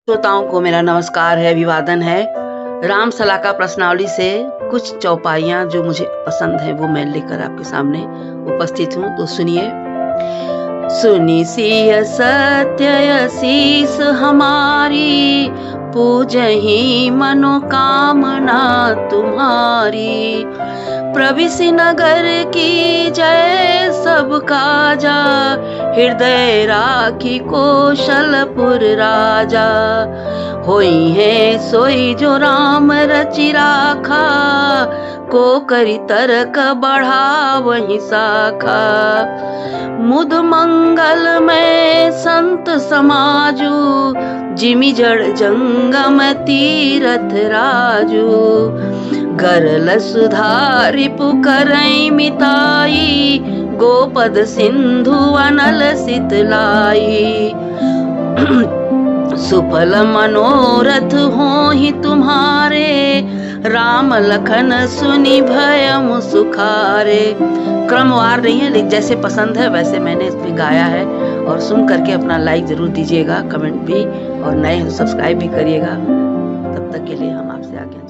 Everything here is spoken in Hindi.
श्रोताओं को मेरा नमस्कार है, अभिवादन है। राम सलाह का प्रश्नावली से कुछ चौपाइयाँ जो मुझे पसंद है वो मैं लेकर आपके सामने उपस्थित हूँ, तो सुनिए। सुनी सिय सत्य शीस हमारी, पूजहि मनोकामना तुम्हारी। प्रविशि नगर की जय सब काजा, हृदय राखी कौशलपुर राजा। होई है सोई जो राम रचि राखा, को करी तरक बढ़ा वही शाखा। मुद मंगल में संत समाजू, जिमि जड़ जंगम तीरथ राजू। गरल सुधारि पुकरई मिताई, गोपद सिंधु अनल सितलाई। सुफल मनोरथ होहि तुम्हारे, राम लखन सुनि भयम सुखारे। क्रमवार नहीं है, लेकिन जैसे पसंद है वैसे मैंने इसमें गाया है। और सुन करके अपना लाइक जरूर दीजिएगा, कमेंट भी, और नए सब्सक्राइब भी करिएगा। तब तक के लिए हम आपसे आज्ञा।